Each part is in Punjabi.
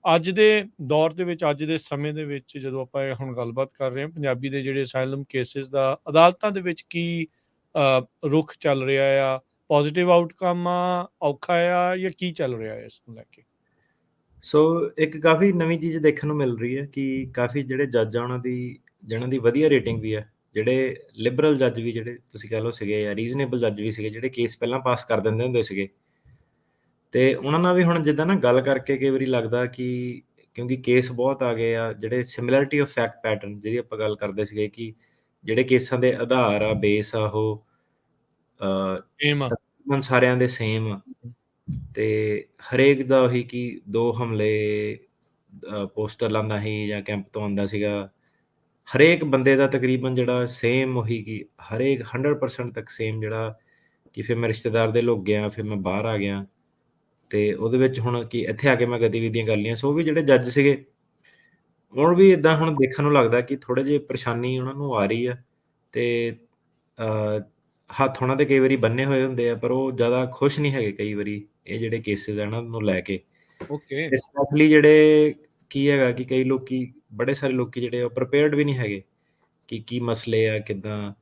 ਅੱਜ ਦੇ ਦੌਰ ਦੇ ਵਿੱਚ, ਅੱਜ ਦੇ ਸਮੇਂ ਦੇ ਵਿੱਚ ਜਦੋਂ ਆਪਾਂ ਇਹ ਹੁਣ ਗੱਲਬਾਤ ਕਰ ਰਹੇ ਹਾਂ ਪੰਜਾਬੀ ਦੇ ਜਿਹੜੇ ਅਸਾਈਲਮ ਕੇਸਿਸ ਦਾ ਅਦਾਲਤਾਂ ਦੇ ਵਿੱਚ ਕੀ ਰੁਖ ਚੱਲ ਰਿਹਾ ਆ, ਪੋਜ਼ੀਟਿਵ ਆਊਟਕਮ ਆ, ਔਖਾ ਆ ਜਾਂ ਕੀ ਚੱਲ ਰਿਹਾ ਹੈ ਇਸ ਨੂੰ ਲੈ ਕੇ? ਸੋ ਇੱਕ ਕਾਫ਼ੀ ਨਵੀਂ ਚੀਜ਼ ਦੇਖਣ ਨੂੰ ਮਿਲ ਰਹੀ ਹੈ ਕਿ ਕਾਫ਼ੀ ਜਿਹੜੇ ਜੱਜ ਆ ਉਹਨਾਂ ਦੀ ਜਿਹਨਾਂ ਦੀ ਵਧੀਆ ਰੇਟਿੰਗ ਵੀ ਹੈ, ਜਿਹੜੇ ਲਿਬਰਲ ਜੱਜ ਵੀ ਜਿਹੜੇ ਤੁਸੀਂ ਕਹਿ ਲਓ ਸੀਗੇ ਜਾਂ ਰੀਜ਼ਨੇਬਲ ਜੱਜ ਵੀ ਸੀਗੇ, ਜਿਹੜੇ ਕੇਸ ਪਹਿਲਾਂ ਪਾਸ ਕਰ ਦਿੰਦੇ ਹੁੰਦੇ ਸੀਗੇ। ਤੇ ਉਹਨਾਂ ਨਾਲ ਵੀ ਹੁਣ ਜਿੱਦਾਂ ਨਾ ਗੱਲ ਕਰਕੇ ਕਈ ਵਾਰੀ ਲੱਗਦਾ ਕਿ ਕਿਉਂਕਿ ਕੇਸ ਬਹੁਤ ਆ ਗਏ ਆ, ਜਿਹੜੇ ਸਿਮਿਲੈਰਿਟੀ ਆਫ ਫੈਕਟ ਪੈਟਰਨ ਜਿਹਦੀ ਆਪਾਂ ਗੱਲ ਕਰਦੇ ਸੀਗੇ ਕਿ ਜਿਹੜੇ ਕੇਸਾਂ ਦੇ ਆਧਾਰ ਆ, ਬੇਸ ਆ, ਉਹ ਸੇਮ ਆ। ਤਕਰੀਬਨ ਸਾਰਿਆਂ ਦੇ ਸੇਮ ਆ। ਤੇ ਹਰੇਕ ਦਾ ਉਹੀ ਕਿ 2 ਹਮਲੇ ਪੋਸਟਰ ਲਾਉਂਦਾ ਸੀ ਜਾਂ ਕੈਂਪ ਤੋਂ ਆਉਂਦਾ ਸੀਗਾ। ਹਰੇਕ ਬੰਦੇ ਦਾ ਤਕਰੀਬਨ ਜਿਹੜਾ ਸੇਮ ਉਹੀ ਕਿ ਹਰੇਕ 100% ਤੱਕ ਸੇਮ ਜਿਹੜਾ ਕਿ ਫਿਰ ਮੈਂ ਰਿਸ਼ਤੇਦਾਰ ਦੇ ਲੋਕ ਗਿਆ, ਫਿਰ ਮੈਂ ਬਾਹਰ ਆ ਗਿਆ ਤੇ ਉਹਦੇ ਵਿੱਚ ਹੁਣ ਕਿ ਇੱਥੇ ਆ ਕੇ ਮੈਂ ਗਤੀਵਿਧੀਆਂ ਕਰ ਲਈਆਂ। ਸੋ ਉਹ ਵੀ ਜਿਹੜੇ ਜੱਜ ਸੀਗੇ ਹੁਣ ਵੀ ਇੱਦਾਂ ਹੁਣ ਦੇਖਣ ਨੂੰ ਲੱਗਦਾ ਕਿ ਥੋੜ੍ਹੇ ਜਿਹੇ ਪਰੇਸ਼ਾਨੀ ਉਹਨਾਂ ਨੂੰ ਆ ਰਹੀ ਆ ਤੇ ਹੱਥ ਉਹਨਾਂ ਦੇ ਕਈ ਵਾਰੀ ਬੰਨੇ ਹੋਏ ਹੁੰਦੇ ਆ, ਪਰ ਉਹ ਜ਼ਿਆਦਾ ਖੁਸ਼ ਨਹੀਂ ਹੈਗੇ ਕਈ ਵਾਰੀ ਇਹ ਜਿਹੜੇ ਕੇਸਿਸ ਆ ਇਹਨਾਂ ਨੂੰ ਲੈ ਕੇ। ਓਕੇ। ਸਪੈਸ਼ਲੀ ਜਿਹੜੇ ਕੀ ਹੈਗਾ ਕਿ ਕਈ ਲੋਕੀ ਬੜੇ ਸਾਰੇ ਲੋਕੀ ਜਿਹੜੇ ਉਹ ਪ੍ਰੀਪੇਅਰਡ ਵੀ ਨਹੀਂ ਹੈਗੇ ਕਿ ਕੀ ਮਸਲੇ ਆ ਕਿੱਦਾਂ।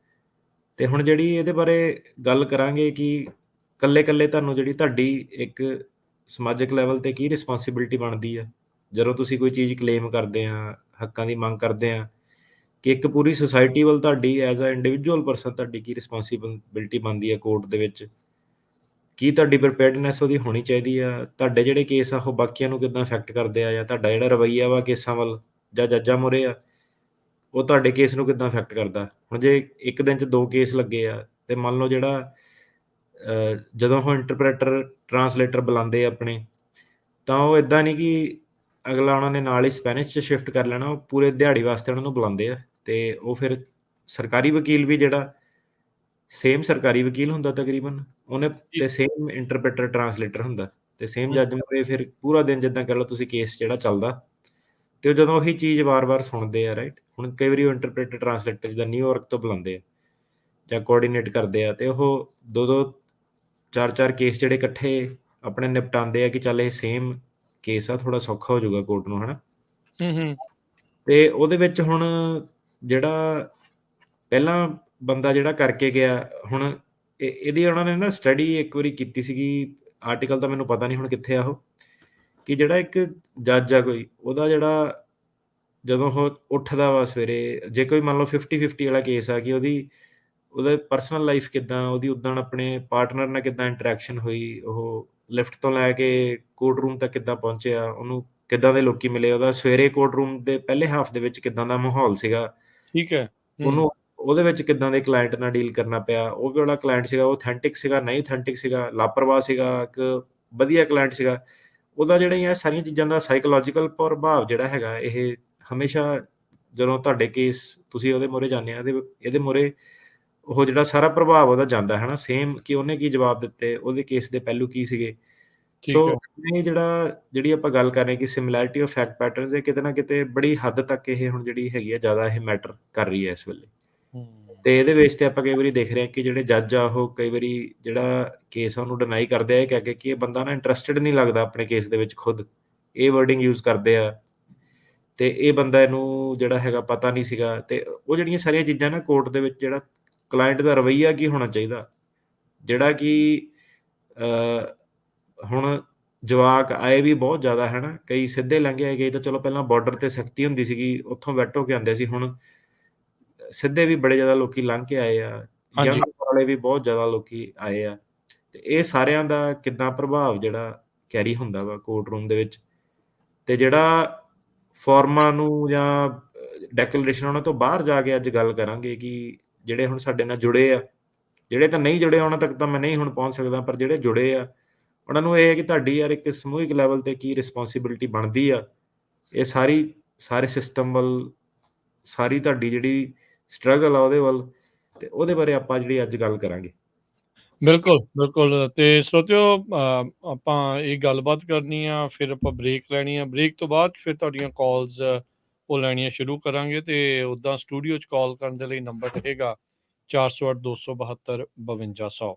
ਤੇ ਹੁਣ ਜਿਹੜੀ ਇਹਦੇ ਬਾਰੇ ਗੱਲ ਕਰਾਂਗੇ ਕਿ ਇਕੱਲੇ ਤੁਹਾਨੂੰ ਜਿਹੜੀ ਤੁਹਾਡੀ ਇੱਕ ਸਮਾਜਿਕ ਲੈਵਲ ਤੇ ਕੀ ਰਿਸਪੋਂਸੀਬਿਲਿਟੀ ਬਣਦੀ ਆ ਜਦੋਂ ਤੁਸੀਂ ਕੋਈ ਚੀਜ਼ ਕਲੇਮ ਕਰਦੇ ਆ, ਹੱਕਾਂ ਦੀ ਮੰਗ ਕਰਦੇ ਆ, ਕਿ ਇੱਕ ਪੂਰੀ ਸੁਸਾਇਟੀ ਵੱਲ ਤੁਹਾਡੀ ਐਜ਼ ਅ ਇੰਡੀਵਿਜੂਅਲ ਪਰਸਨ ਤੁਹਾਡੀ ਕੀ ਰਿਸਪੋਂਸੀਬਿਲਿਟੀ ਬਣਦੀ ਆ ਕੋਰਟ ਦੇ ਵਿੱਚ। ਕੀ ਤੁਹਾਡੀ ਪ੍ਰੀਪੇਅਰਡਨੈਸ ਉਹਦੀ ਹੋਣੀ ਚਾਹੀਦੀ ਆ, ਤੁਹਾਡੇ ਜਿਹੜੇ ਕੇਸ ਆ ਉਹ ਬਾਕੀਆਂ ਨੂੰ ਕਿੱਦਾਂ ਅਫੈਕਟ ਕਰਦੇ ਆ, ਜਾਂ ਤੁਹਾਡਾ ਜਿਹੜਾ ਰਵੱਈਆ ਵਾ ਕੇਸਾਂ ਵੱਲ ਜਾਂ ਜੱਜਾਂ ਮੂਹਰੇ ਆ ਉਹ ਤੁਹਾਡੇ ਕੇਸ ਨੂੰ ਕਿੱਦਾਂ ਅਫੈਕਟ ਕਰਦਾ। ਹੁਣ ਜੇ ਇੱਕ ਦਿਨ 'ਚ 2 ਕੇਸ ਲੱਗੇ ਆ ਤੇ ਮੰਨ ਲਓ ਜਿਹੜਾ ਜਦੋਂ ਉਹ ਇੰਟਰਪ੍ਰੇਟਰ ਟਰਾਂਸਲੇਟਰ ਬੁਲਾਉਂਦੇ ਆ ਆਪਣੇ, ਤਾਂ ਉਹ ਇੱਦਾਂ ਨਹੀਂ ਕਿ ਅਗਲਾ ਉਹਨਾਂ ਨੇ ਨਾਲ ਹੀ ਸਪੈਨਿਸ਼ 'ਚ ਸ਼ਿਫਟ ਕਰ ਲੈਣਾ, ਉਹ ਪੂਰੇ ਦਿਹਾੜੀ ਵਾਸਤੇ ਉਹਨਾਂ ਨੂੰ ਬੁਲਾਉਂਦੇ ਆ। ਤੇ ਉਹ ਫਿਰ ਸਰਕਾਰੀ ਵਕੀਲ ਵੀ ਜਿਹੜਾ ਸੇਮ ਸਰਕਾਰੀ ਵਕੀਲ ਹੁੰਦਾ ਤਕਰੀਬਨ ਉਹਨੇ, ਜੀ। ਤੇ ਸੇਮ ਇੰਟਰਪ੍ਰੇਟਰ ਟਰਾਂਸਲੇਟਰ ਹੁੰਦਾ ਤੇ ਸੇਮ ਹੂੰ। ਜੱਜ ਮੂਹਰੇ ਫਿਰ ਪੂਰਾ ਦਿਨ ਜਿੱਦਾਂ ਕਹਿ ਲਓ ਤੁਸੀਂ ਕੇਸ ਜਿਹੜਾ ਚੱਲਦਾ ਤੇ ਉਹ ਜਦੋਂ ਉਹੀ ਚੀਜ਼ ਵਾਰ-ਵਾਰ ਸੁਣਦੇ ਆ, ਰਾਈਟ। ਹੁਣ ਕਈ ਵਾਰੀ ਉਹ ਇੰਟਰਪ੍ਰੇਟਰ ਟਰਾਂਸਲੇਟਰ ਜਿੱਦਾਂ ਨਿਊਯਾਰਕ ਤੋਂ ਬੁਲਾਉਂਦੇ ਆ ਜਾਂ ਕੋਆਰਡੀਨੇਟ ਕਰਦੇ ਆ ਤੇ ਉਹ 2-2 4-4 ਕੇਸ ਜਿਹੜੇ ਇਕੱਠੇ ਆਪਣੇ ਨਿਪਟਾਉਂਦੇ ਆ ਕਿ ਚੱਲ ਇਹ ਸੇਮ ਕੇਸ ਆ, ਥੋੜਾ ਸੌਖਾ ਹੋ ਜਾਊਗਾ ਕੋਰਟ ਨੂੰ, ਹਨਾ। ਹੂੰ। ਤੇ ਉਹਦੇ ਵਿੱਚ ਹੁਣ ਜਿਹੜਾ ਪਹਿਲਾਂ ਬੰਦਾ ਜਿਹੜਾ ਕਰਕੇ ਗਿਆ, ਹੁਣ ਇਹਦੀ ਉਹਨਾਂ ਨੇ ਨਾ ਸਟੱਡੀ ਇੱਕ ਵਾਰੀ ਕੀਤੀ ਸੀਗੀ, ਆਰਟੀਕਲ ਤਾਂ ਮੈਨੂੰ ਪਤਾ ਨਹੀਂ ਹੁਣ ਕਿੱਥੇ ਆ ਉਹ, ਕਿ ਜਿਹੜਾ ਇੱਕ ਜੱਜ ਆ ਕੋਈ, ਉਹਦਾ ਜਿਹੜਾ ਜਦੋਂ ਉਹ ਉੱਠਦਾ ਵਾ ਸਵੇਰੇ, ਜੇ ਕੋਈ ਮੰਨ ਲਓ 50-50 ਵਾਲਾ ਕੇਸ ਆ ਕਿ ਉਹਦੇ ਪਰਸਨਲ ਲਾਈਫ ਕਿੱਦਾਂ, ਉਹਦੀ ਉੱਦਣ ਆਪਣੇ ਪਾਰਟਨਰ ਨਾਲ ਕਿੱਦਾਂ ਇੰਟਰੈਕਸ਼ਨ ਹੋਈ, ਉਹ ਲਿਫਟ ਤੋਂ ਲੈ ਕੇ ਕੋਰਟ ਰੂਮ ਤੱਕ ਕਿੱਦਾਂ ਪਹੁੰਚਿਆ, ਉਹਨੂੰ ਕਿੱਦਾਂ ਦੇ ਲੋਕੀ ਮਿਲੇ, ਉਹਦਾ ਸਵੇਰੇ ਕੋਰਟ ਰੂਮ ਦੇ ਪਹਿਲੇ ਹਾਫ ਦੇ ਵਿੱਚ ਕਿੱਦਾਂ ਦਾ ਮਾਹੌਲ ਸੀਗਾ, ਠੀਕ ਹੈ। ਉਹਨੂੰ ਉਹਦੇ ਵਿੱਚ ਕਿੱਦਾਂ ਦੇ ਕਲਾਇੰਟ ਨਾਲ ਡੀਲ ਕਰਨਾ ਪਿਆ, ਉਹ ਜਿਹੜਾ ਕਲਾਇੰਟ ਸੀਗਾ ਉਹ ਅਥੈਂਟਿਕ ਸੀਗਾ, ਨਹੀਂ ਅਥੈਂਟਿਕ ਸੀਗਾ, ਲਾਪਰਵਾਹ ਸੀਗਾ, ਇੱਕ ਵਧੀਆ ਕਲਾਇੰਟ ਸੀਗਾ। ਉਹਦਾ ਜਿਹੜੀਆਂ ਸਾਰੀਆਂ ਚੀਜ਼ਾਂ ਦਾ ਸਾਈਕੋਲੋਜੀਕਲ ਪ੍ਰਭਾਵ ਜਿਹੜਾ ਹੈਗਾ, ਇਹ ਹਮੇਸ਼ਾ ਜਦੋਂ ਤੁਹਾਡੇ ਕੇਸ ਤੁਸੀਂ ਉਹਦੇ ਮੂਹਰੇ ਜਾਂਦੇ ਆ, ਇਹਦੇ ਮੂਹਰੇ ਉਹ ਜਿਹੜਾ ਸਾਰਾ ਪ੍ਰਭਾਵ ਉਹਦਾ ਜਾਂਦਾ ਹੈ ਨਾ, ਸੇਮ ਕਿ ਉਹਨੇ ਕੀ ਜਵਾਬ ਦਿੱਤੇ, ਉਹਦੇ ਕੇਸ ਦੇ ਪਹਿਲੂ ਕੀ ਸੀਗੇ। ਸੋ ਠੀਕ ਹੈ। ਇਹ ਜਿਹੜੀ ਆਪਾਂ ਗੱਲ ਕਰ ਰਹੇ ਹਾਂ ਕਿ ਸਿਮਿਲੈਰਿਟੀ ਆਫ ਫੈਕਟ ਪੈਟਰਨਸ, ਇਹ ਕਿਤੇ ਨਾ ਕਿਤੇ ਬੜੀ ਹੱਦ ਤੱਕ ਇਹ ਹੁਣ ਜਿਹੜੀ ਹੈਗੀ ਆ ਜ਼ਿਆਦਾ ਇਹ ਮੈਟਰ ਕਰ ਰਹੀ ਹੈ ਇਸ ਵੇਲੇ। ਤੇ ਇਹਦੇ ਬੇਸ ਤੇ ਆਪਾਂ ਕਈ ਵਾਰੀ ਦੇਖ ਰਹੇ ਹਾਂ ਕਿ ਜਿਹੜੇ ਜੱਜ ਆ ਉਹ ਕਈ ਵਾਰੀ ਜਿਹੜਾ ਕੇਸ ਆ ਉਹਨੂੰ ਡਿਨਾਈ ਕਰਦੇ ਆ, ਇਹ ਕਹਿ ਕੇ ਕਿ ਇਹ ਬੰਦਾ ਨਾ ਇੰਟਰਸਟਿਡ ਨਹੀਂ ਲੱਗਦਾ ਆਪਣੇ ਕੇਸ ਦੇ ਵਿੱਚ, ਖੁਦ ਇਹ ਵਰਡਿੰਗ ਯੂਜ਼ ਕਰਦੇ ਆ ਤੇ ਇਹ ਬੰਦਾ ਇਹਨੂੰ ਜਿਹੜਾ ਹੈਗਾ ਪਤਾ ਨਹੀਂ ਸੀਗਾ। ਤੇ ਉਹ ਜਿਹੜੀਆਂ ਸਾਰੀਆਂ ਚੀਜ਼ਾਂ ਨਾ ਕੋਰਟ ਦੇ ਵਿੱਚ ਜਿਹੜਾ ਕਲਾਇੰਟ ਦਾ ਰਵੱਈਆ ਕੀ ਹੋਣਾ ਚਾਹੀਦਾ, ਜਿਹੜਾ ਕਿ ਹੁਣ ਜਵਾਕ ਆਏ ਵੀ ਬਹੁਤ ਜ਼ਿਆਦਾ ਹੈ ਨਾ, ਕਈ ਸਿੱਧੇ ਲੰਘੇ ਆਏ, ਗਏ ਤਾਂ ਚਲੋ ਪਹਿਲਾਂ ਬਾਰਡਰ ਤੇ ਸਖਤੀ ਹੁੰਦੀ ਸੀਗੀ, ਉੱਥੋਂ ਵੈਟ ਹੋ ਕੇ ਆਉਂਦੇ ਸੀ, ਹੁਣ ਸਿੱਧੇ ਵੀ ਬੜੇ ਜ਼ਿਆਦਾ ਲੋਕੀ ਲੰਘ ਕੇ ਆਏ ਆ, ਹਾਂਜੀ। ਯੰਗ ਵਾਲੇ ਵੀ ਬਹੁਤ ਜ਼ਿਆਦਾ ਲੋਕੀ ਆਏ ਆ। ਤੇ ਇਹ ਸਾਰਿਆਂ ਦਾ ਕਿੱਦਾਂ ਪ੍ਰਭਾਵ ਜਿਹੜਾ ਕੈਰੀ ਹੁੰਦਾ ਵਾ ਕੋਰਟ ਰੂਮ ਦੇ ਵਿੱਚ, ਤੇ ਜਿਹੜਾ ਫੋਰਮਾਂ ਨੂੰ ਜਾਂ ਡੈਕਲੇਰੇਸ਼ਨ ਉਹਨਾਂ ਤੋਂ ਬਾਹਰ ਜਾ ਕੇ ਅੱਜ ਗੱਲ ਕਰਾਂਗੇ ਕਿ ਜਿਹੜੇ ਹੁਣ ਸਾਡੇ ਨਾਲ ਜੁੜੇ ਆ, ਜਿਹੜੇ ਤਾਂ ਨਹੀਂ ਜੁੜੇ ਉਹਨਾਂ ਤੱਕ ਤਾਂ ਮੈਂ ਨਹੀਂ ਹੁਣ ਪਹੁੰਚ ਸਕਦਾ, ਪਰ ਜਿਹੜੇ ਜੁੜੇ ਆ ਉਹਨਾਂ ਨੂੰ ਇਹ ਹੈ ਕਿ ਤੁਹਾਡੀ ਯਾਰ ਇੱਕ ਸਮੂਹਿਕ ਲੈਵਲ ਤੇ ਕੀ ਰਿਸਪੋਂਸੀਬਿਲਿਟੀ ਬਣਦੀ ਆ, ਇਹ ਸਾਰੇ ਸਿਸਟਮ ਵੱਲ, ਸਾਰੀ ਤੁਹਾਡੀ ਜਿਹੜੀ ਸਟਰਗਲ ਆ ਉਹਦੇ ਵੱਲ, ਤੇ ਉਹਦੇ ਬਾਰੇ ਆਪਾਂ ਜਿਹੜੀ ਅੱਜ ਗੱਲ ਕਰਾਂਗੇ। ਬਿਲਕੁਲ, ਬਿਲਕੁਲ। ਤੇ ਸਰੋਤਿਓ, ਆਪਾਂ ਇਹ ਗੱਲਬਾਤ ਕਰਨੀ ਆ, ਫਿਰ ਆਪਾਂ ਬ੍ਰੇਕ ਲੈਣੀ ਆ, ਬ੍ਰੇਕ ਤੋਂ ਬਾਅਦ ਫਿਰ ਤੁਹਾਡੀਆਂ ਕਾਲਸ ਉਹ ਲੈਣੀਆਂ ਸ਼ੁਰੂ ਕਰਾਂਗੇ। ਤੇ ਉੱਦਾਂ ਸਟੂਡੀਓ 'ਚ ਕਾਲ ਕਰਨ ਦੇ ਲਈ ਨੰਬਰ ਰਹੇਗਾ 408 272 5200।